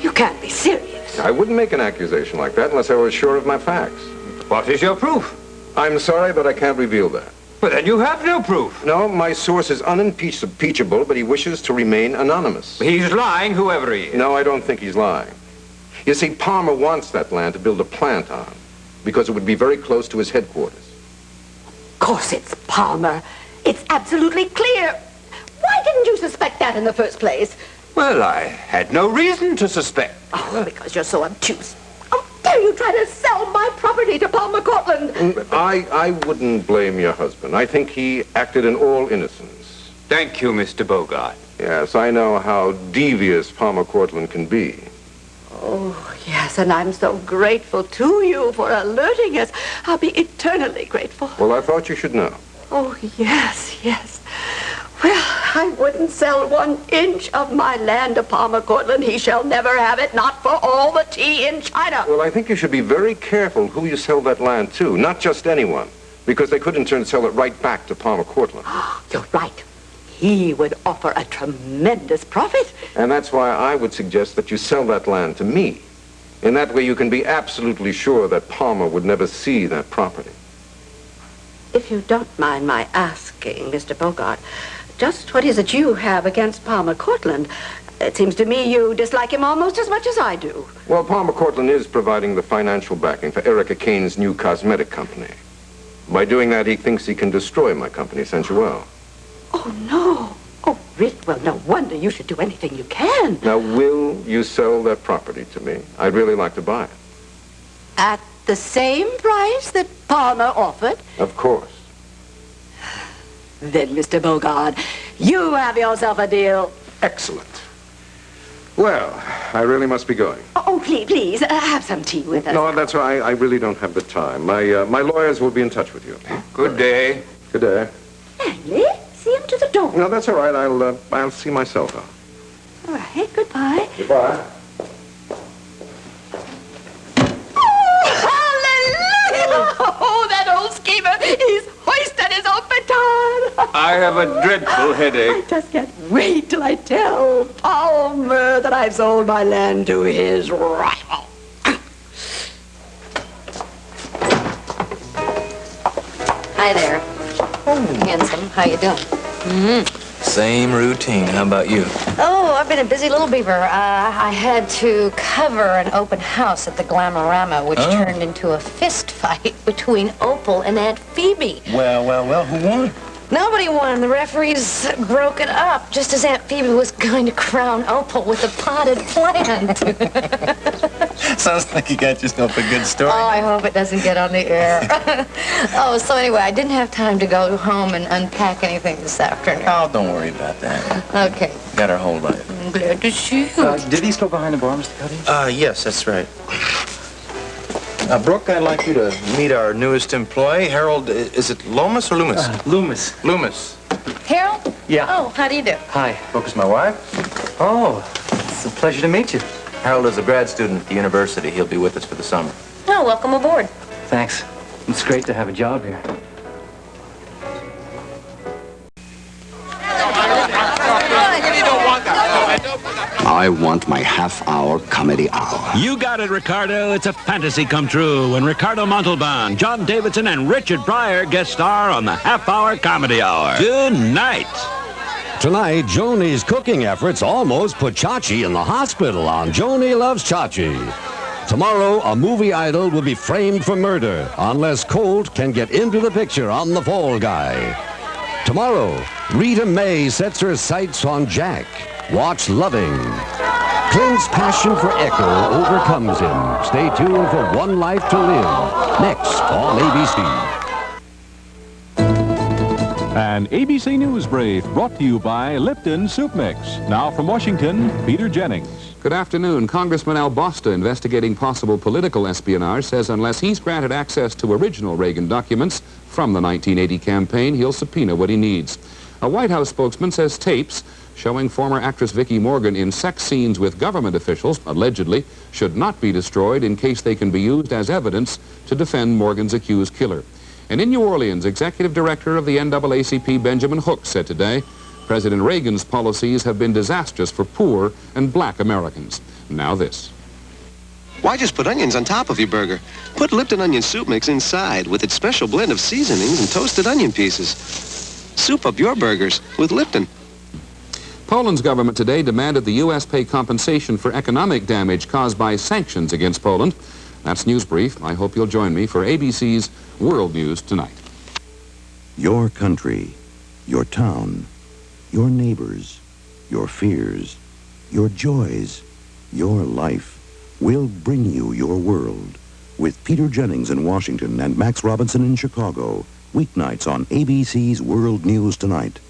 You can't be serious. I wouldn't make an accusation like that unless I was sure of my facts. What is your proof? I'm sorry, but I can't reveal that. But then you have no proof. No, my source is unimpeachable, but he wishes to remain anonymous. He's lying, whoever he is. No, I don't think he's lying. You see, Palmer wants that land to build a plant on, because it would be very close to his headquarters. Of course it's Palmer. It's absolutely clear. Why didn't you suspect that in the first place? Well, I had no reason to suspect. Oh, because you're so obtuse. How dare you try to sell my property to Palmer Cortland? I wouldn't blame your husband. I think he acted in all innocence. Thank you, Mr. Bogart. Yes, I know how devious Palmer Cortland can be. Oh, yes, and I'm so grateful to you for alerting us. I'll be eternally grateful. Well, I thought you should know. Oh, yes, yes. Well, I wouldn't sell 1 inch of my land to Palmer Cortland. He shall never have it, not for all the tea in China. Well, I think you should be very careful who you sell that land to, not just anyone, because they could in turn sell it right back to Palmer Cortland. You're right. He would offer a tremendous profit. And that's why I would suggest that you sell that land to me. In that way, you can be absolutely sure that Palmer would never see that property. If you don't mind my asking, Mr. Bogart, just what is it you have against Palmer Cortland? It seems to me you dislike him almost as much as I do. Well, Palmer Cortland is providing the financial backing for Erica Kane's new cosmetic company. By doing that, he thinks he can destroy my company, Sensuel. Oh, no. Oh, really? Well, no wonder you should do anything you can. Now, will you sell that property to me? I'd really like to buy it. At the same price that Palmer offered? Of course. Then, Mr. Bogart, you have yourself a deal. Excellent. Well, I really must be going. Oh, please, have some tea with us. No, that's right. I really don't have the time. My lawyers will be in touch with you. Good day. Good day. Langley, see him to the door. No, that's all right. I'll see myself out. All right, goodbye. Goodbye. Oh, that old schemer! He's hoisted his own baton! I have a dreadful I headache. just can't wait till I tell Palmer that I've sold my land to his rival. Hi there. Handsome. How you doing? Same routine. How about you? Oh, I've been a busy little beaver. I had to cover an open house at the Glamorama, which turned into a fist fight between Opal and Aunt Phoebe. Well, who won? Nobody won. The referees broke it up just as Aunt Phoebe was going to crown Opal with a potted plant. Sounds like you got yourself a good story. Oh, I hope it doesn't get on the air. Oh, so anyway, I didn't have time to go home and unpack anything this afternoon. Oh, don't worry about that. Okay. Got our whole life. I'm glad to see you. Did he go behind the bar, Mr. Cuddy? Yes, that's right. Brooke, I'd like you to meet our newest employee, Harold. Is it Lomas or Loomis? Loomis. Loomis. Harold? Yeah. Oh, how do you do? Hi. Brooke is my wife. Oh, it's a pleasure to meet you. Harold is a grad student at the university. He'll be with us for the summer. Oh, welcome aboard. Thanks. It's great to have a job here. I want my half-hour comedy hour. You got it, Ricardo. It's a fantasy come true when Ricardo Montalban, John Davidson, and Richard Pryor guest star on the half-hour comedy hour. Tonight. Tonight, Joni's cooking efforts almost put Chachi in the hospital on Joni Loves Chachi. Tomorrow, a movie idol will be framed for murder unless Colt can get into the picture on The Fall Guy. Tomorrow, Rita May sets her sights on Jack. Watch Loving. Clint's passion for Echo overcomes him. Stay tuned for One Life to Live, next on ABC. An ABC News Brief brought to you by Lipton Soup Mix. Now from Washington, Peter Jennings. Good afternoon. Congressman Al Bosta, investigating possible political espionage, says unless he's granted access to original Reagan documents from the 1980 campaign, he'll subpoena what he needs. A White House spokesman says tapes showing former actress Vicki Morgan in sex scenes with government officials, allegedly, should not be destroyed in case they can be used as evidence to defend Morgan's accused killer. And in New Orleans, Executive Director of the NAACP, Benjamin Hook, said today, President Reagan's policies have been disastrous for poor and black Americans. Now this. Why just put onions on top of your burger? Put Lipton onion soup mix inside with its special blend of seasonings and toasted onion pieces. Soup up your burgers with Lipton. Poland's government today demanded the U.S. pay compensation for economic damage caused by sanctions against Poland. That's News Brief. I hope you'll join me for ABC's World News Tonight. Your country, your town, your neighbors, your fears, your joys, your life. We'll bring you your world with Peter Jennings in Washington and Max Robinson in Chicago. Weeknights on ABC's World News Tonight.